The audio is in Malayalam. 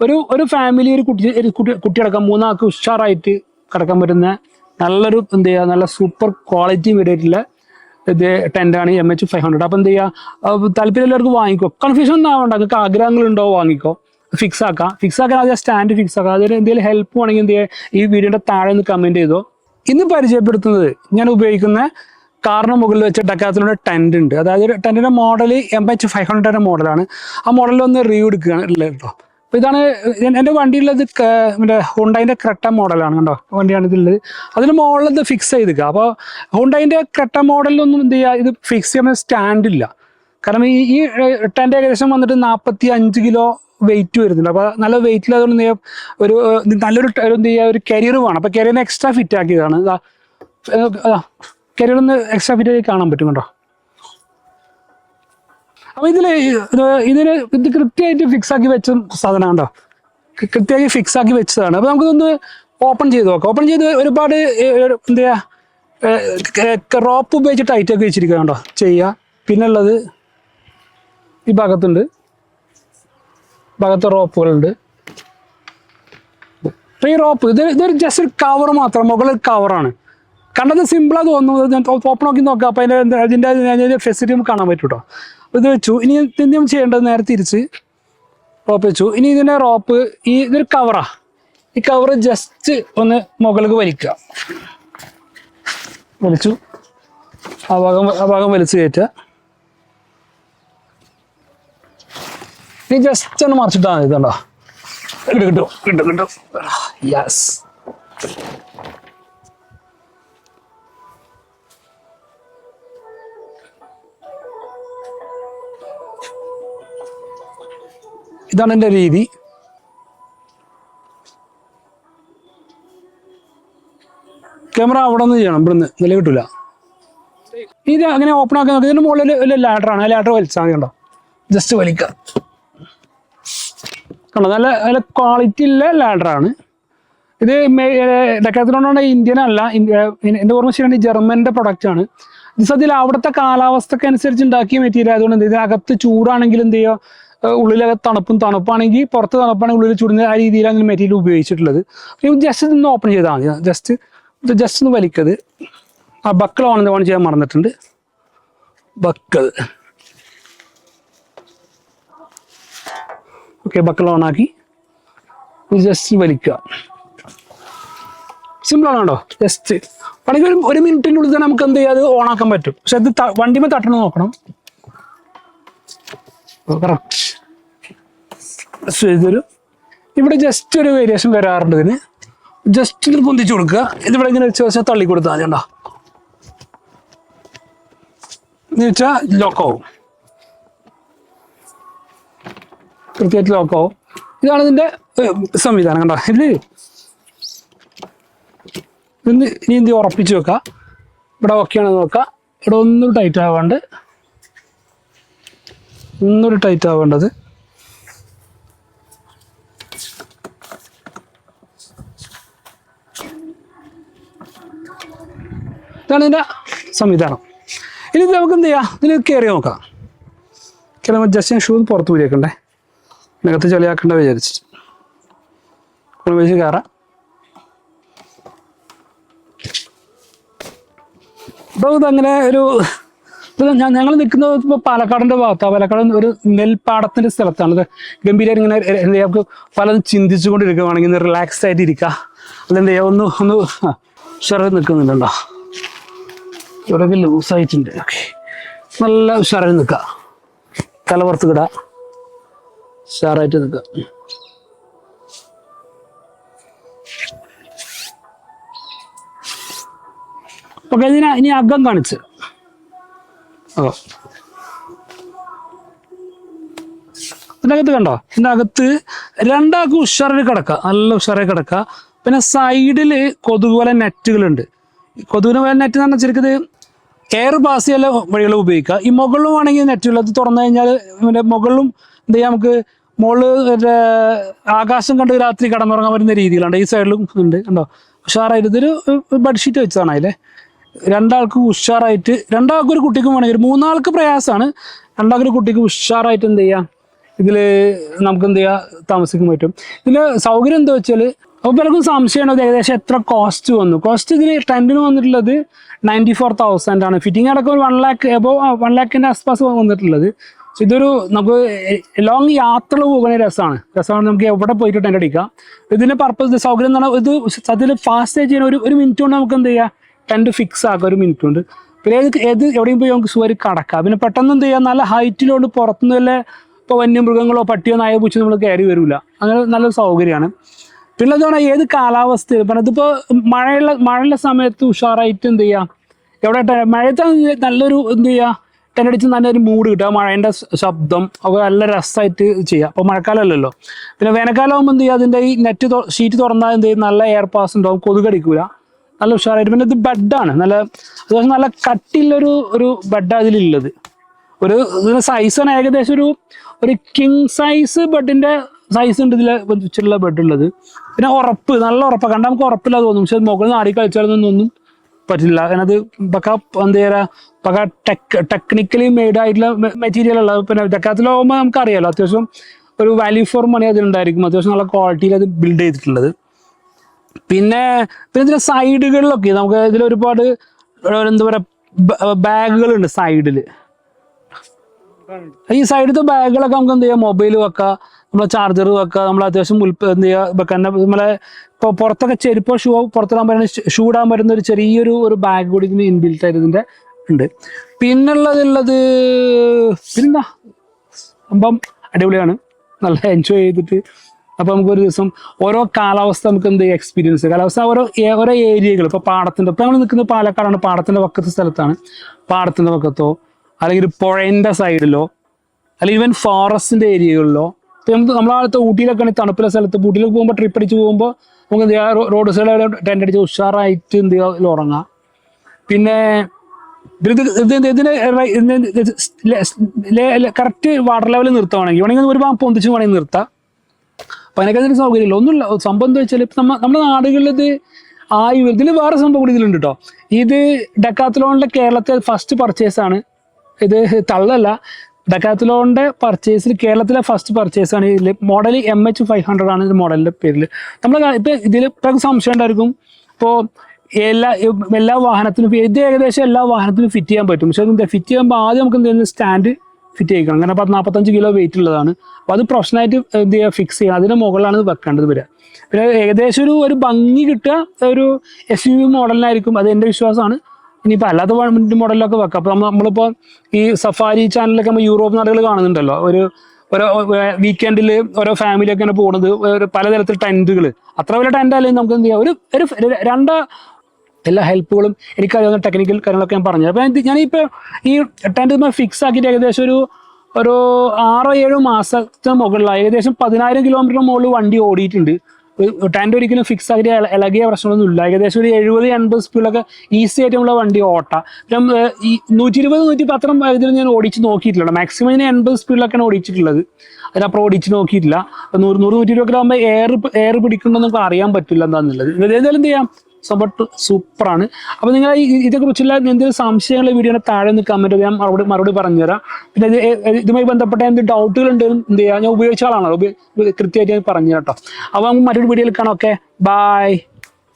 ഒരു ഫാമിലി ഒരു കുട്ടി അടക്കം 3 ആൾക്ക് ഉഷാറായിട്ട് കിടക്കാൻ പറ്റുന്ന നല്ലൊരു എന്ത് ചെയ്യുക നല്ല സൂപ്പർ ക്വാളിറ്റി വീടായിട്ടുള്ള ഇത് ടെൻ്റാണ് MH500. അപ്പം എന്ത് ചെയ്യുക താല്പര്യമുള്ളവർക്ക് വാങ്ങിക്കോ, കൺഫ്യൂഷൻ ഒന്നും ആവണ്ട, നിങ്ങൾക്ക് ആഗ്രഹങ്ങളുണ്ടോ വാങ്ങിക്കോ, ഫിക്സ് ആക്കാൻ ആദ്യം സ്റ്റാൻഡ് ഫിക്സ് ആക്കാം. അതിന് എന്തെങ്കിലും ഹെൽപ്പ് വേണമെങ്കിൽ എന്ത് ചെയ്യുക ഈ വീഡിയോയുടെ താഴെ ഒന്ന് കമൻറ്റ് ചെയ്തോ. ഇന്ന് പരിചയപ്പെടുത്തുന്നത് ഞാൻ ഉപയോഗിക്കുന്ന കാറിന് മുകളിൽ വെച്ച ഡെക്കാത്തലോണിന്റെ ടെൻ്റ് ഉണ്ട്. അതായത് ടെൻറ്റിൻ്റെ മോഡൽ MH500 മോഡലാണ്. ആ മോഡലിൽ ഒന്ന് റിവ്യൂ എടുക്കുകയാണ് ഉള്ളത് കേട്ടോ. അപ്പോൾ ഇതാണ് എൻ്റെ വണ്ടിയുള്ളത്, മറ്റേ ഹുണ്ടായിൻ്റെ ക്രെട്ട മോഡലാണ് കണ്ടോ, വണ്ടിയാണ് ഇതുള്ളത്. അതിന് മോഡൽ ഇത് ഫിക്സ് ചെയ്തിക്കുക. അപ്പോൾ ഹുണ്ടായിൻ്റെ ക്രെട്ട മോഡലിലൊന്നും എന്ത് ചെയ്യുക, ഇത് ഫിക്സ് ചെയ്യുന്ന സ്റ്റാൻഡില്ല. കാരണം ഈ ടെൻ്റ് ഏകദേശം വന്നിട്ട് 45 കിലോ വെയിറ്റ് വരുന്നുണ്ട്. അപ്പോൾ നല്ല വെയിറ്റിൽ അതുകൊണ്ട് ഒരു നല്ലൊരു എന്ത് ചെയ്യുക ഒരു കരിയർ വേണം. അപ്പോൾ കരിയറിന് എക്സ്ട്രാ ഫിറ്റ് ആക്കിയതാണ്. കരിയറൊന്ന് എക്സ്ട്രാ ഫിറ്റ് ആക്കി കാണാൻ പറ്റും കേട്ടോ. അപ്പോൾ ഇത് കൃത്യമായിട്ട് ഫിക്സ് ആക്കി വെച്ച സാധനം കേട്ടോ, കൃത്യമായി ഫിക്സ് ആക്കി വെച്ചതാണ്. അപ്പോൾ നമുക്കിതൊന്ന് ഓപ്പൺ ചെയ്ത് നോക്കാം. ഓപ്പൺ ചെയ്ത് ഒരുപാട് എന്ത് ചെയ്യുക റോപ്പ് ഉപയോഗിച്ച് ടൈറ്റ് ആക്കി വെച്ചിരിക്കുക കേട്ടോ ചെയ്യുക. പിന്നെ ഉള്ളത് ഈ ഭാഗത്തുണ്ട്, ഭാഗത്ത് റോപ്പുകളുണ്ട്. അപ്പോൾ ഈ റോപ്പ് ഇതൊരു ജസ്റ്റ് ഒരു കവർ മാത്രം, മുകളിൽ കവറാണ്. കണ്ടത് സിമ്പിളാണ് തോന്നുന്നത്. ഞാൻ ഓപ്പൺ നോക്കി നോക്കാം. അപ്പോൾ അതിൻ്റെ ഫെസിലിറ്റി നമുക്ക് കാണാൻ പറ്റും കേട്ടോ. ഇത് വെച്ചു. ഇനി എന്തും ചെയ്യേണ്ടത് നേരെ തിരിച്ച് റോപ്പ് വെച്ചു. ഇനി ഇതിൻ്റെ റോപ്പ് ഇതൊരു കവറാ, ഈ കവറ് ജസ്റ്റ് ഒന്ന് മുകളിലേക്ക് വലിച്ചു ആ ഭാഗം വലിച്ചു കയറ്റുക. ഇനി ജസ്റ്റ് ഒന്ന് മറിച്ചിട്ടാൽ മതി. ഇതുണ്ടോ, കിട്ടും. യെസ്, ഇതാണ് എൻ്റെ രീതി. ക്യാമറ അവിടെ നിന്ന് ചെയ്യണം, ഇവിടുന്ന് നില കിട്ടില്ല. ഇത് അങ്ങനെ ഓപ്പൺ ആക്കാൻ നോക്കി. ഇതിൻ്റെ മുകളിൽ ഒരു ലാഡറാണ്, ആ ലാഡർ വലിച്ചാൽ മതി കേട്ടോ. ജസ്റ്റ് വലിക്കുക കണ്ടോ, നല്ല ക്വാളിറ്റി ഉള്ള ലാഡറാണ് ഇത്. ഡെക്കാത്തലോൺ ഇന്ത്യൻ അല്ല, എൻ്റെ ഓർമ്മ ശരിയാണ് ജർമ്മൻ്റെ പ്രൊഡക്റ്റാണ്. ഇത് സത്യത്തിൽ അവിടുത്തെ കാലാവസ്ഥക്ക് അനുസരിച്ച് ഉണ്ടാക്കിയ മെറ്റീരിയൽ ആയതുകൊണ്ട് ഇതിനകത്ത് ചൂടാണെങ്കിൽ എന്ത് ചെയ്യുക, ഉള്ളിലകത്ത് തണുപ്പാണെങ്കിൽ പുറത്ത് തണുപ്പാണെങ്കിൽ ഉള്ളിൽ ചൂടുന്ന ആ രീതിയിലാണ് മെറ്റീരിയൽ ഉപയോഗിച്ചിട്ടുള്ളത്. ജസ്റ്റ് ഇതൊന്ന് ഓപ്പൺ ചെയ്താൽ മതി. ജസ്റ്റ് ഒന്ന് വലിക്കത്. ആ ബക്കിൾ ഓൺ ചെയ്യാൻ മറന്നിട്ടുണ്ട്. ബക്കിൾ ഓക്കെ, ബക്കിൾ ഓണാക്കി ജസ്റ്റ് വലിക്കുക. സിമ്പിളാണ് കേട്ടോ. ജസ്റ്റ് പണിക്ക് ഒരു മിനിറ്റിൻ്റെ ഉള്ളിൽ തന്നെ നമുക്ക് എന്ത് ചെയ്യാം, അത് ഓണാക്കാൻ പറ്റും. പക്ഷെ അത് വണ്ടിമേ തട്ടണം നോക്കണം. കറക്റ്റ്. ഇതൊരു ഇവിടെ ജസ്റ്റ് ഒരു വേരിയേഷൻ വരാറുണ്ട്. ഇതിന് ജസ്റ്റ് ഇത് പൊന്തിച്ചു കൊടുക്കുക. ഇതിവിടെ ഇങ്ങനെ വെച്ച് തള്ളി കൊടുത്താൽ മതി കേട്ടോ. എന്ന് വെച്ചാൽ ലോക്കാവും, കൃത്യമായിട്ട് ലോക്കാവും. ഇതാണ് ഇതിൻ്റെ സംവിധാനം കണ്ടോ. ഇനി എന്ത് ഉറപ്പിച്ച് വെക്കുക. ഇവിടെ ഓക്കെയാണെന്ന് നോക്കുക. ഇവിടെ ഒന്നൊരു ടൈറ്റ് ആവേണ്ടത്. ഇതാണ് ഇതിൻ്റെ സംവിധാനം. ഇനി ഇത് നമുക്ക് എന്ത് ചെയ്യാം, ഇതിൽ കയറി നോക്കാം. കയറുമ്പോൾ ജസ്റ്റ് ഞാൻ ഷൂ പുറത്ത് പോയിരിക്കണ്ടേ, ഇതിനകത്ത് ചെളിയാക്കണ്ട വിചാരിച്ചിട്ട് വെച്ച് കയറാം. അപ്പോൾ ഇതങ്ങനെ ഞങ്ങൾ നിൽക്കുന്നത് ഇപ്പോൾ പാലക്കാടിൻ്റെ ഭാഗത്താണ്. പാലക്കാട് ഒരു നെൽപ്പാടത്തിൻ്റെ സ്ഥലത്താണ്. ഇത് ഗംഭീരമായിട്ട് ഇങ്ങനെ എന്ത് ചെയ്യാം, നമുക്ക് പലതും ചിന്തിച്ചുകൊണ്ടിരിക്കുകയാണെങ്കിൽ ഒന്ന് റിലാക്സ്ഡ് ആയിട്ട് ഇരിക്കുക. അതെന്ത് ചെയ്യാം, ഒന്ന് ഉഷാറായി നിൽക്കുന്നുണ്ടോ, ഇവിടെയൊക്കെ ലൂസായിട്ടുണ്ട്. ഓക്കെ, നല്ല ഉഷാറായി നിൽക്കുക. തലപുറത്ത് കിടുക, ഉഷാറായിട്ട് നിൽക്കുക. ഓക്കെ, ഇനി അകം കാണിച്ച് ഇതിനകത്ത് കണ്ടോ, ഇതിനകത്ത് രണ്ടാൾക്ക് ഉഷാറായി കിടക്കുക, നല്ല ഉഷാറായി കിടക്കുക. പിന്നെ സൈഡിൽ കൊതുകുപോലെ നെറ്റുകളുണ്ട്. കൊതുകിന് പോലെ നെറ്റ് എന്ന് പറഞ്ഞാൽ ശരിക്കും എയർ പാസ് ചെയ്യാൻ വഴികൾ ഉപയോഗിക്കുക. ഈ മുകളിലും ആണെങ്കിൽ നെറ്റുള്ളത് തുറന്നു കഴിഞ്ഞാൽ മുകളിലും എന്ത് ചെയ്യാം, നമുക്ക് മുകളിൽ ആകാശം കണ്ട് രാത്രി കടന്നുറങ്ങാൻ പറ്റുന്ന രീതിയിലുണ്ട്. ഈ സൈഡിലും ഉണ്ട് കണ്ടോ, ഉഷാറായിട്ട്. ഇതൊരു ബെഡ്ഷീറ്റ് വെച്ചതാണ് അതിലെ. രണ്ടാൾക്ക് ഉഷാറായിട്ട്, രണ്ടാൾക്കും ഒരു കുട്ടിക്കും വേണമെങ്കിൽ, 3 ആൾക്ക് പ്രയാസമാണ്, രണ്ടാൾക്കൊരു കുട്ടിക്ക് ഉഷാറായിട്ട് എന്ത് ചെയ്യാം ഇതിൽ നമുക്ക് എന്ത് ചെയ്യാം താമസിക്കാൻ പറ്റും. ഇതിൽ സൗകര്യം എന്താ വെച്ചാൽ അപ്പോൾ പലർക്കും സംശയമാണ് ഏകദേശം എത്ര കോസ്റ്റ് വന്നു. കോസ്റ്റ് ഇതിൽ ടെൻറ്റിന് വന്നിട്ടുള്ളത് 94,000 ആണ്. ഫിറ്റിംഗ് അടക്കം ഒരു 1 lakh എബോവ് 1 lakhന്റെ ആസ്പാസ് വന്നിട്ടുള്ളത്. സോ ഇതൊരു നമുക്ക് ലോങ് യാത്ര പോകുന്ന രസമാണ് നമുക്ക് എവിടെ പോയിട്ട് ടെൻ്റ് അടിക്കാം. ഇതിൻ്റെ പർപ്പസ് സൗകര്യം എന്ന് പറഞ്ഞാൽ ഇത് അതിൽ ഫാസ്റ്റ് ചെയ്യാൻ ഒരു മിനിറ്റ് കൊണ്ട് നമുക്ക് എന്ത് ചെയ്യാം ടെൻറ്റ് ഫിക്സ് ആക്കാം, ഒരു മിനിറ്റ് കൊണ്ട്. പിന്നെ ഏത് എവിടെയും പോയി നമുക്ക് സുഖം കടക്കാം. പിന്നെ പെട്ടെന്ന് എന്ത് ചെയ്യാം നല്ല ഹൈറ്റിലോട്ട് പുറത്തുനിന്ന് വല്ല ഇപ്പോൾ വന്യമൃഗങ്ങളോ പട്ടിയോ നായോ പൂച്ചോ നമ്മൾ കയറി വരില്ല. അങ്ങനെ നല്ലൊരു സൗകര്യമാണ്. പിന്നെ എന്താണ് ഏത് കാലാവസ്ഥയിൽ പറഞ്ഞാൽ ഇതിപ്പോൾ മഴയുള്ള സമയത്ത് ഉഷാറായിട്ട് എന്ത് ചെയ്യാം എവിടെ മഴയത്ത് നല്ലൊരു എന്ത് ചെയ്യുക ടെൻ്റ് അടിച്ച് നല്ലൊരു മൂഡ് കിട്ടുക, മഴേൻ്റെ ശബ്ദം ഒക്കെ നല്ല രസമായിട്ട് ചെയ്യാം. അപ്പോൾ മഴക്കാലമല്ലല്ലോ. പിന്നെ വേനൽക്കാലം ആകുമ്പോൾ എന്ത് ചെയ്യുക അതിൻ്റെ ഈ നെറ്റ് ഷീറ്റ് തുറന്നാൽ എന്ത് ചെയ്യും നല്ല എയർ പാസ് ഉണ്ടാവും, കൊതുക് അടിക്കില്ല, നല്ല ഉഷാറായിട്ട്. പിന്നെ ഇത് ബെഡാണ്, അത്യാവശ്യം നല്ല കട്ടിയുള്ളൊരു ബെഡാണ് ഇതിലുള്ളത്. ഇതിൻ്റെ സൈസാണ് ഏകദേശം ഒരു കിങ് സൈസ് ബെഡിൻ്റെ സൈസ് ഉണ്ട് ഇതിൽ വെച്ചിട്ടുള്ള ബെഡ് ഉള്ളത്. പിന്നെ നല്ല ഉറപ്പാണ്, കണ്ടാൽ നമുക്ക് ഉറപ്പില്ല തോന്നും. പക്ഷെ മുകളിൽ ആടി കളിച്ചാലൊന്നും പറ്റില്ല. അതിനത് പക്ക എന്താ പറയുക പക്ക ടെക്നിക്കലി മെയ്ഡ് ആയിട്ടുള്ള മെറ്റീരിയൽ ഉള്ളത്. പിന്നെ ഡെക്കാത്തിലാവുമ്പോൾ നമുക്കറിയാലോ അത്യാവശ്യം ഒരു വാല്യൂ ഫോർ മണി അതിലുണ്ടായിരിക്കും. അത്യാവശ്യം നല്ല ക്വാളിറ്റിയിൽ അത് ബിൽഡ് ചെയ്തിട്ടുള്ളത്. പിന്നെ ഇതിൻ്റെ സൈഡുകളിലൊക്കെ നമുക്ക് ഇതിലൊരുപാട് എന്താ പറയുക ബാഗുകളുണ്ട് സൈഡിൽ. ഈ സൈഡിലത്തെ ബാഗുകളൊക്കെ നമുക്ക് എന്ത് ചെയ്യാം മൊബൈൽ വെക്കാം, നമ്മളെ ചാർജർ വെക്കുക, നമ്മൾ അത്യാവശ്യം എന്ത് ചെയ്യുക വെക്കാൻ നമ്മളെ ഇപ്പോൾ പുറത്തൊക്കെ ചെരുപ്പോ പുറത്തിടാൻ പറ്റുന്ന ഷൂ ഇടാൻ പറ്റുന്ന ഒരു ചെറിയൊരു ബാഗ് കൂടി ഇതിന് ഇൻബിൽറ്റ് ആയിട്ട് ഇതിൻ്റെ ഉണ്ട്. പിന്നെന്താ സംഭവം അടിപൊളിയാണ്, നല്ല എൻജോയ് ചെയ്തിട്ട്. അപ്പോൾ നമുക്കൊരു ദിവസം ഓരോ കാലാവസ്ഥ നമുക്ക് എന്ത് എക്സ്പീരിയൻസ് കാലാവസ്ഥ ഓരോ ഏരിയകൾ. ഇപ്പോൾ പാടത്തിൻ്റെ ഇപ്പോൾ നമ്മൾ നിൽക്കുന്നത് പാലക്കാടാണ്, പാടത്തിൻ്റെ പക്കത്തെ സ്ഥലത്താണ്. പാടത്തിൻ്റെ പക്കത്തോ അല്ലെങ്കിൽ പുഴേൻ്റെ സൈഡിലോ അല്ലെങ്കിൽ ഈവൻ ഫോറസ്റ്റിൻ്റെ ഏരിയകളിലോ. ഇപ്പം നമ്മളടുത്ത് ഊട്ടിയിലൊക്കെ ആണെങ്കിൽ തണുപ്പുള്ള സ്ഥലത്ത് ഊട്ടിയിലേക്ക് പോകുമ്പോൾ ട്രിപ്പ് അടിച്ച് പോകുമ്പോൾ നമുക്ക് എന്ത് ചെയ്യുക റോഡ് സൈഡിൽ ടെൻ്റ് അടിച്ച് ഉഷാറായിട്ട് എന്ത് ചെയ്യുക ഉറങ്ങാം. പിന്നെ ഇതിന് കറക്റ്റ് വാട്ടർ ലെവൽ നിർത്തുവാണെങ്കിൽ വേണമെങ്കിൽ ഒരുപാട് പൊന്തിച്ച് വേണമെങ്കിൽ നിർത്താം. അപ്പം അതിനൊക്കെ അതിന് സൗകര്യമില്ല ഒന്നുമില്ല. സംഭവം എന്താ വെച്ചാൽ ഇപ്പം നമ്മുടെ നാടുകളിൽ ഇതിൽ വേറെ സംഭവം കൂടി ഇതിലുണ്ട് കേട്ടോ. ഇത് ഡെക്കാത്തലോണിൻ്റെ കേരളത്തെ ഫസ്റ്റ് പർച്ചേസാണ്. ഇത് തള്ളല്ല, ഡെക്കാത്തലോണിൻ്റെ പർച്ചേസിൽ കേരളത്തിലെ ഫസ്റ്റ് പർച്ചേസാണ്. ഇതിൽ മോഡൽ MH500 ആണ് ഇത് മോഡലിൻ്റെ പേരിൽ. നമ്മൾ ഇപ്പം ഇതിൽ ഇപ്പം സംശയം ഉണ്ടായിരിക്കും ഇപ്പോൾ എല്ലാ വാഹനത്തിനും ഇത് ഏകദേശം എല്ലാ വാഹനത്തിനും ഫിറ്റ് ചെയ്യാൻ പറ്റും. പക്ഷേ ഇത് ഫിറ്റ് ചെയ്യുമ്പോൾ ആദ്യം നമുക്ക് എന്ത് ചെയ്യുന്നത് സ്റ്റാൻഡ് ഫിറ്റ് ചെയ്യിക്കണം. അങ്ങനെ 45 കിലോ വെയിറ്റ് ഉള്ളതാണ്. അപ്പോൾ അത് പ്രൊഫഷണലായിട്ട് എന്ത് ചെയ്യുക ഫിക്സ് ചെയ്യുക, അതിൻ്റെ മുകളിലാണ് ഇത് വെക്കേണ്ടത് വരിക. പിന്നെ ഏകദേശം ഒരു ഭംഗി കിട്ടുക ഒരു SUV മോഡലിനായിരിക്കും, അത് എൻ്റെ വിശ്വാസമാണ്. ഇനിയിപ്പോൾ അല്ലാത്ത മോഡലിലൊക്കെ വെക്കാം. അപ്പോൾ നമ്മളിപ്പോൾ ഈ സഫാരി ചാനലിലൊക്കെ നമ്മൾ യൂറോപ്പ് നാടുകൾ കാണുന്നുണ്ടല്ലോ, ഓരോ വീക്കെൻഡിൽ ഓരോ ഫാമിലിയൊക്കെ ഇങ്ങനെ പോകുന്നത് പലതരത്തിൽ ടെൻറ്റുകൾ. അത്ര വലിയ ടെൻ്റ് അല്ലെങ്കിൽ നമുക്ക് എന്ത് ചെയ്യാം എല്ലാ ഹെൽപ്പുകളും എനിക്കറിയാവുന്ന ടെക്നിക്കൽ കാര്യങ്ങളൊക്കെ ഞാൻ പറഞ്ഞു. അപ്പോൾ ഞാനിപ്പോൾ ഈ ടെൻറ്റ് ഫിക്സ് ആക്കിയിട്ട് ഏകദേശം ഒരു 6-7 മാസത്തിന് മുകളിലായി ഏകദേശം 10,000 കിലോമീറ്റർ മുകളിൽ വണ്ടി ഓടിയിട്ടുണ്ട്. ടെൻറ്റ് ഒരിക്കലും ഫിക്സ് ആക്കിയിട്ട് ഇളകിയ പ്രശ്നമൊന്നും ഇല്ല. ഏകദേശം ഒരു 70-80 സ്പീഡിലൊക്കെ ഈസി ആയിട്ട് നമ്മളെ വണ്ടി ഓട്ടാം. പിന്നെ ഈ 120-110 ഇതിൽ ഞാൻ ഓടിച്ച് നോക്കിയിട്ടില്ല. മാക്സിമം ഞാൻ 80 സ്പീഡിലൊക്കെയാണ് ഓടിച്ചിട്ടുള്ളത്, അതിനപ്പുറം ഓടിച്ച് നോക്കിയിട്ടില്ല. 100-120 ആകുമ്പോൾ എയർ പിടിക്കുന്നുണ്ടോ നമുക്ക് അറിയാൻ പറ്റില്ല എന്താണെന്നുള്ളത്. ഏതായാലും എന്ത് ചെയ്യാം സംഭവം സൂപ്പറാണ്. അപ്പോൾ നിങ്ങൾ ഇതേക്കുറിച്ചുള്ള എന്തെങ്കിലും സംശയങ്ങൾ വീഡിയോയുടെ താഴെ നിന്ന് കമൻറ്റ് ഞാൻ മറുപടി പറഞ്ഞുതരാം. പിന്നെ ഇതുമായി ബന്ധപ്പെട്ട എന്ത് ഡൗട്ടുകൾ ഉണ്ടെങ്കിലും എന്ത് ചെയ്യുക ഞാൻ ഉപയോഗിച്ച ആളാണല്ലോ കൃത്യമായിട്ട് ഞാൻ പറഞ്ഞു കേട്ടോ. അപ്പോൾ നമുക്ക് മറ്റൊരു വീഡിയോയിൽ കാണാം. Okay, by.